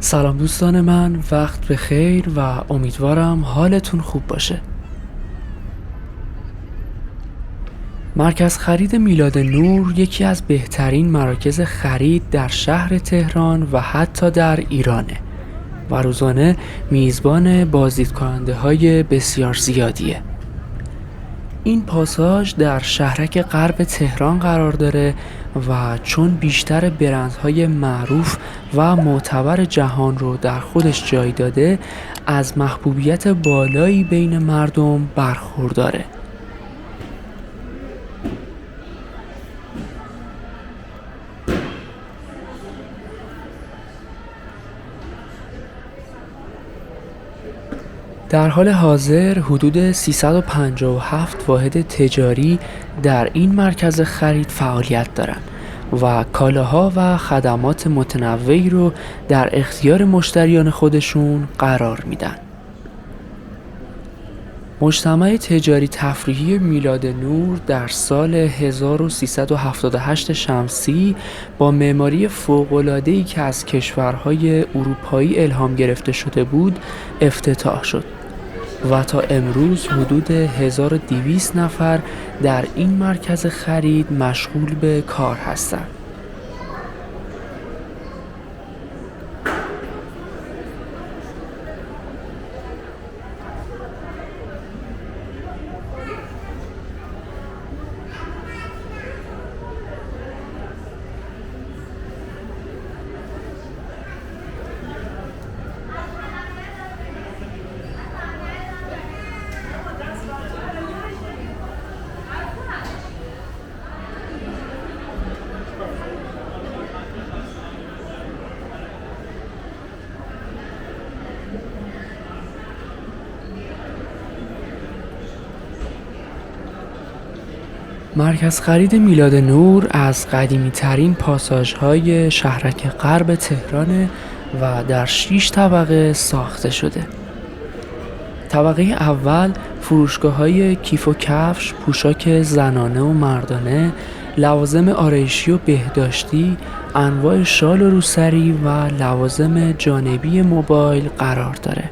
سلام دوستان من، وقت بخیر و امیدوارم حالتون خوب باشه. مرکز خرید میلاد نور یکی از بهترین مراکز خرید در شهر تهران و حتی در ایرانه و روزانه میزبان بازدید کننده های بسیار زیادیه. این پاساژ در شهرک غرب تهران قرار داره و چون بیشتر برندهای معروف و معتبر جهان رو در خودش جای داده، از محبوبیت بالایی بین مردم برخورداره. در حال حاضر حدود 357 واحد تجاری در این مرکز خرید فعالیت دارند و کالاها و خدمات متنوعی رو در اختیار مشتریان خودشون قرار میدن. مجتمع تجاری تفریحی میلاد نور در سال 1378 شمسی با معماری فوق‌العاده‌ای که از کشورهای اروپایی الهام گرفته شده بود افتتاح شد و تا امروز حدود 1200 نفر در این مرکز خرید مشغول به کار هستند. مرکز خرید میلاد نور از قدیمی ترین پاساژهای شهرک غرب تهران و در 6 طبقه ساخته شده. طبقه اول فروشگاه‌های کیف و کفش، پوشاک زنانه و مردانه، لوازم آرایشی و بهداشتی، انواع شال و روسری و لوازم جانبی موبایل قرار داره.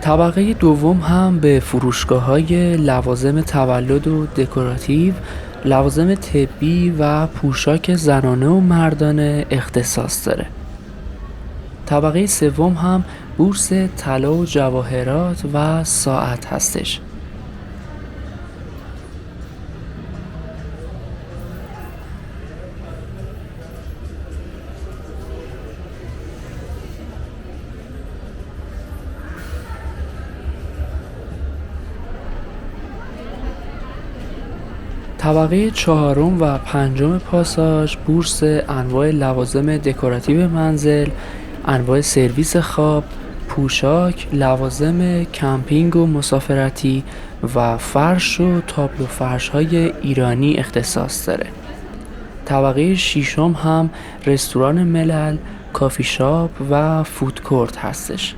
طبقه دوم هم به فروشگاه‌های لوازم تولد و دکوراتیو، لوازم طبی و پوشاک زنانه و مردانه اختصاص داره. طبقه سوم هم بورس طلا و جواهرات و ساعت هستش. طبقه چهارم و پنجم پاساژ بورس انواع لوازم دکوراتیو منزل، انواع سرویس خواب، پوشاک، لوازم کمپینگ و مسافرتی و فرش و تابلو فرش‌های ایرانی اختصاص داره. طبقه ششم هم رستوران ملل، کافی شاپ و فود کورت هستش.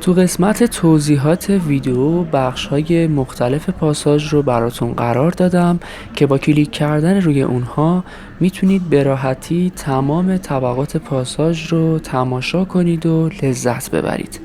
تو قسمت توضیحات ویدیو بخش‌های مختلف پاساژ رو براتون قرار دادم که با کلیک کردن روی اونها میتونید به راحتی تمام طبقات پاساژ رو تماشا کنید و لذت ببرید.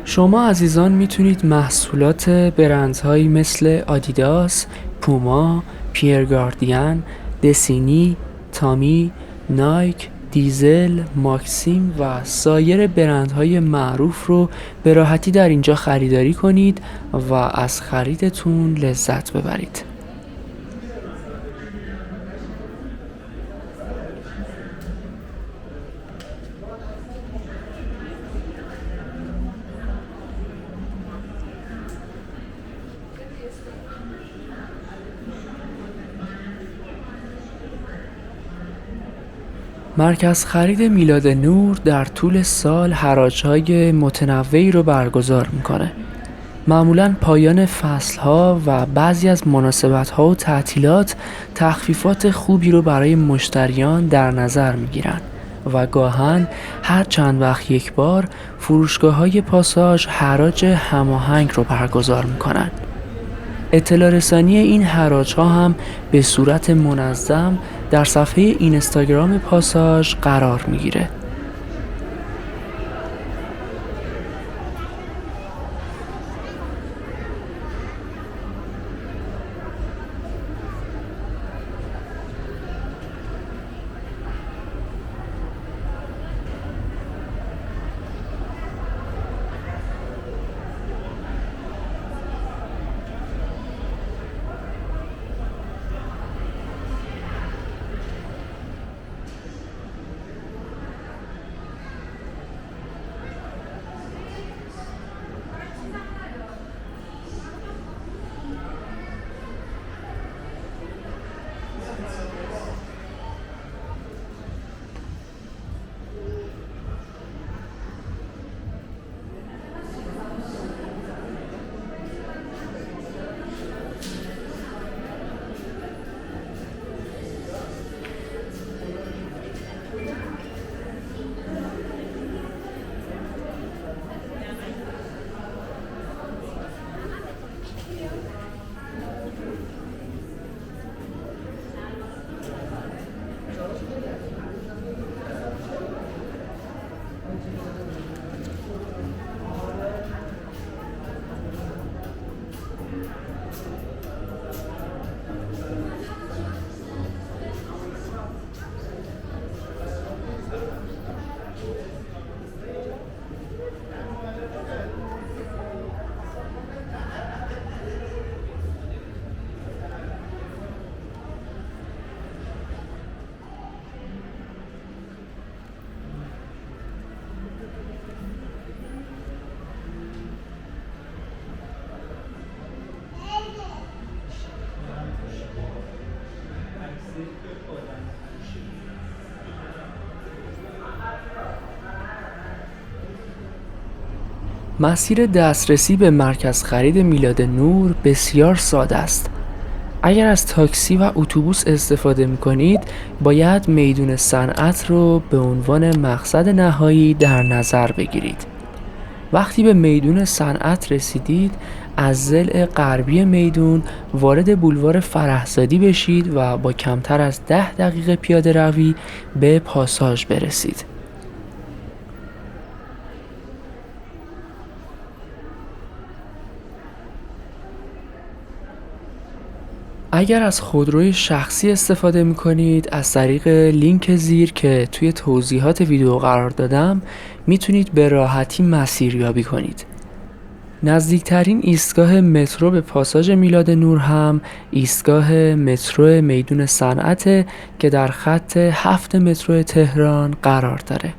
شما عزیزان میتونید محصولات برندهایی مثل آدیداس، پوما، پیرگاردین، دسینی، تامی، نایک، دیزل، ماکسیم و سایر برندهای معروف رو به راحتی در اینجا خریداری کنید و از خریدتون لذت ببرید. مرکز خرید میلاد نور در طول سال حراج‌های متنوعی رو برگزار میکنه. معمولاً پایان فصل‌ها و بعضی از مناسبت‌ها و تعطیلات تخفیفات خوبی رو برای مشتریان در نظر میگیرن و گاهن هر چند وقت یک بار فروشگاه‌های پاساژ حراج هماهنگ رو برگزار میکنن. اطلاع رسانی این حراج‌ها هم به صورت منظم در صفحه اینستاگرام پاساژ قرار میگیره. مسیر دسترسی به مرکز خرید میلاد نور بسیار ساده است. اگر از تاکسی و اتوبوس استفاده می‌کنید، باید میدون صنعت رو به عنوان مقصد نهایی در نظر بگیرید. وقتی به میدون صنعت رسیدید، از ضلع غربی میدون وارد بولوار فرهزادی بشید و با کمتر از 10 دقیقه پیاده روی به پاساژ برسید. اگر از خودروی شخصی استفاده می کنید، از طریق لینک زیر که توی توضیحات ویدیو قرار دادم میتونید به راحتی مسیریابی کنید. نزدیکترین ایستگاه مترو به پاساژ میلاد نور هم ایستگاه مترو میدون صنعت که در خط 7 مترو تهران قرار داره.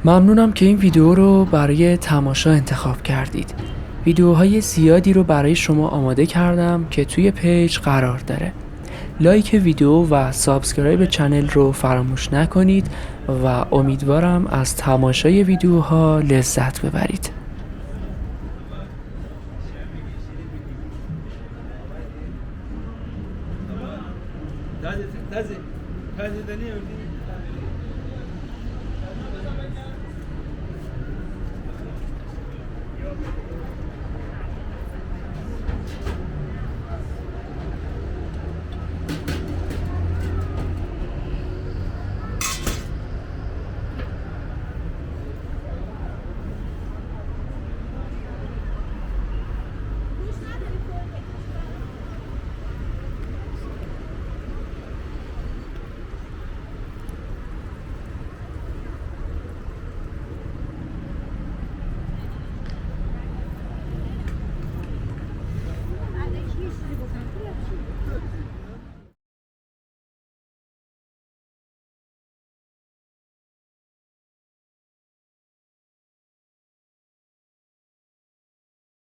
ممنونم که این ویدیو رو برای تماشا انتخاب کردید. ویدیوهای زیادی رو برای شما آماده کردم که توی پیج قرار داره. لایک ویدیو و سابسکرایب چنل رو فراموش نکنید و امیدوارم از تماشای ویدیوها لذت ببرید. تازه دنیا